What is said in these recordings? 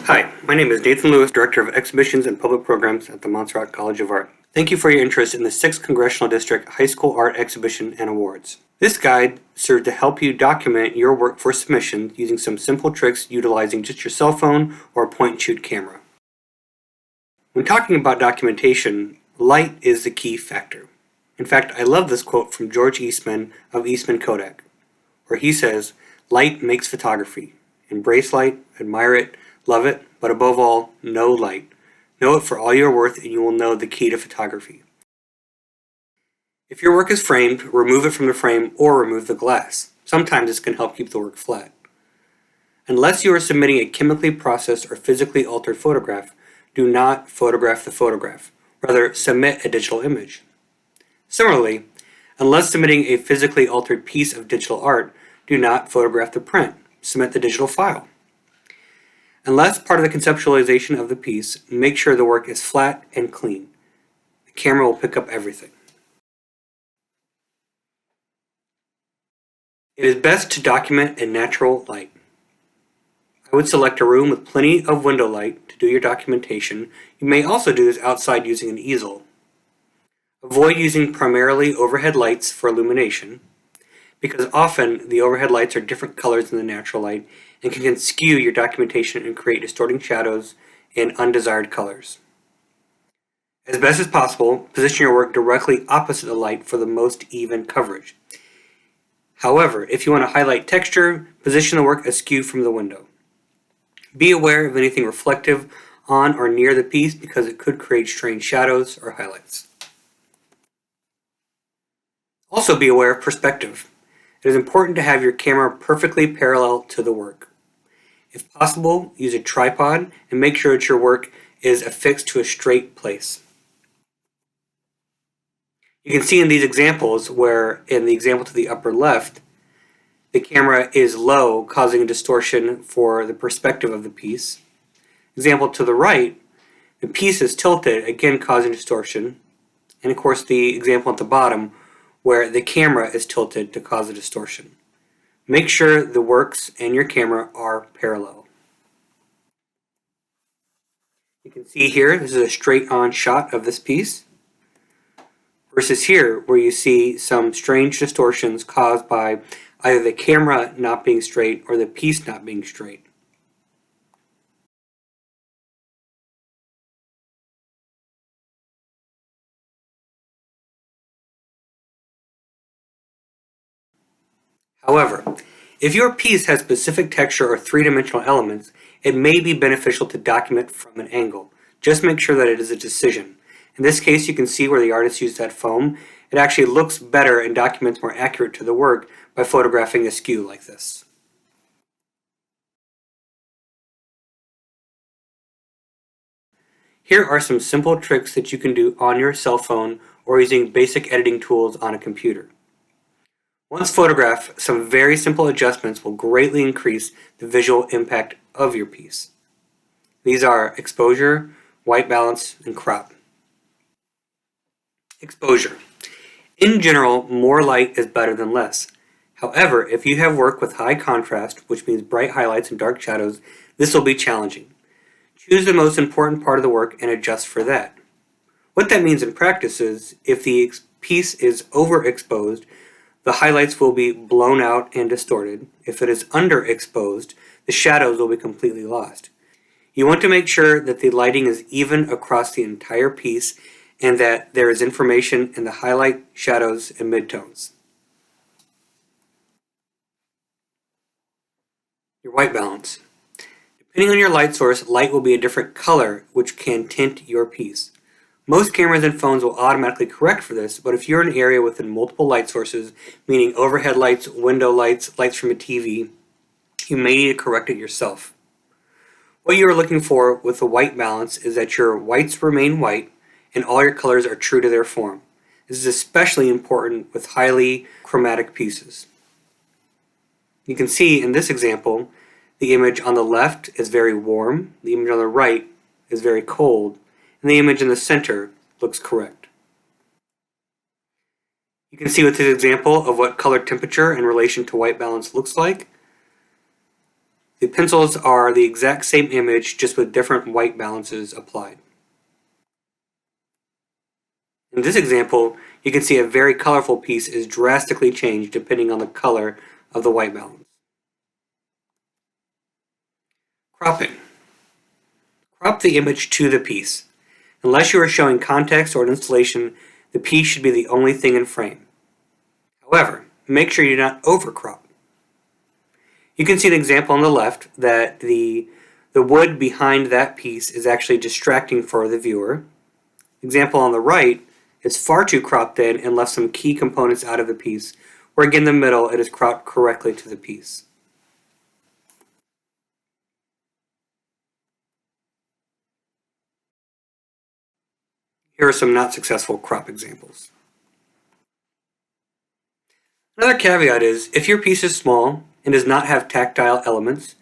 Hi, my name is Nathan Lewis, Director of Exhibitions and Public Programs at the Montserrat College of Art. Thank you for your interest in the 6th Congressional District High School Art Exhibition and Awards. This guide serves to help you document your work for submission using some simple tricks utilizing just your cell phone or point-and-shoot camera. When talking about documentation, light is the key factor. In fact, I love this quote from George Eastman of Eastman Kodak, where he says, "Light makes photography. Embrace light, admire it, love it, but above all, know light. Know it for all you're worth and you will know the key to photography." If your work is framed, remove it from the frame or remove the glass. Sometimes this can help keep the work flat. Unless you are submitting a chemically processed or physically altered photograph, do not photograph the photograph. Rather, submit a digital image. Similarly, unless submitting a physically altered piece of digital art, do not photograph the print. Submit the digital file. Unless part of the conceptualization of the piece, make sure the work is flat and clean. The camera will pick up everything. It is best to document in natural light. I would select a room with plenty of window light to do your documentation. You may also do this outside using an easel. Avoid using primarily overhead lights for illumination, because often the overhead lights are different colors than the natural light and can skew your documentation and create distorting shadows and undesired colors. As best as possible, position your work directly opposite the light for the most even coverage. However, if you want to highlight texture, position the work askew from the window. Be aware of anything reflective on or near the piece because it could create strange shadows or highlights. Also be aware of perspective. It is important to have your camera perfectly parallel to the work. If possible, use a tripod and make sure that your work is affixed to a straight place. You can see in these examples where, in the example to the upper left, the camera is low, causing a distortion for the perspective of the piece. Example to the right, the piece is tilted, again causing distortion. And of course the example at the bottom, where the camera is tilted to cause a distortion. Make sure the works and your camera are parallel. You can see here, this is a straight-on shot of this piece, versus here, where you see some strange distortions caused by either the camera not being straight or the piece not being straight. However, if your piece has specific texture or three-dimensional elements, it may be beneficial to document from an angle. Just make sure that it is a decision. In this case, you can see where the artist used that foam. It actually looks better and documents more accurate to the work by photographing askew like this. Here are some simple tricks that you can do on your cell phone or using basic editing tools on a computer. Once photographed, some very simple adjustments will greatly increase the visual impact of your piece. These are exposure, white balance, and crop. Exposure. In general, more light is better than less. However, if you have work with high contrast, which means bright highlights and dark shadows, this will be challenging. Choose the most important part of the work and adjust for that. What that means in practice is, if the piece is overexposed, the highlights will be blown out and distorted. If it is underexposed, the shadows will be completely lost. You want to make sure that the lighting is even across the entire piece and that there is information in the highlight, shadows, and midtones. Your white balance. Depending on your light source, light will be a different color, which can tint your piece. Most cameras and phones will automatically correct for this, but if you're in an area with multiple light sources, meaning overhead lights, window lights, lights from a TV, you may need to correct it yourself. What you are looking for with the white balance is that your whites remain white and all your colors are true to their form. This is especially important with highly chromatic pieces. You can see in this example, the image on the left is very warm, the image on the right is very cold, and the image in the center looks correct. You can see with this example of what color temperature in relation to white balance looks like. The pencils are the exact same image, just with different white balances applied. In this example, you can see a very colorful piece is drastically changed depending on the color of the white balance. Cropping. Crop the image to the piece. Unless you are showing context or an installation, the piece should be the only thing in frame. However, make sure you do not overcrop. You can see an example on the left that the wood behind that piece is actually distracting for the viewer. Example on the right is far too cropped in and left some key components out of the piece, where again in the middle it is cropped correctly to the piece. Here are some not successful crop examples. Another caveat is, if your piece is small and does not have tactile elements,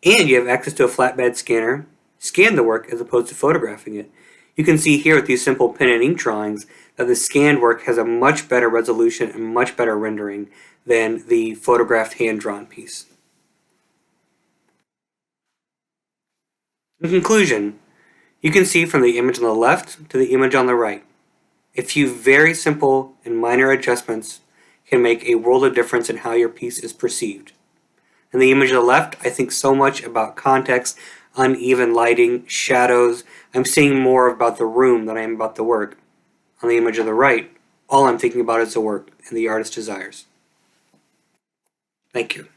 and you have access to a flatbed scanner, scan the work as opposed to photographing it. You can see here with these simple pen and ink drawings that the scanned work has a much better resolution and much better rendering than the photographed hand-drawn piece. In conclusion, you can see from the image on the left to the image on the right, a few very simple and minor adjustments can make a world of difference in how your piece is perceived. In the image on the left, I think so much about context, uneven lighting, shadows. I'm seeing more about the room than I am about the work. On the image on the right, all I'm thinking about is the work and the artist's desires. Thank you.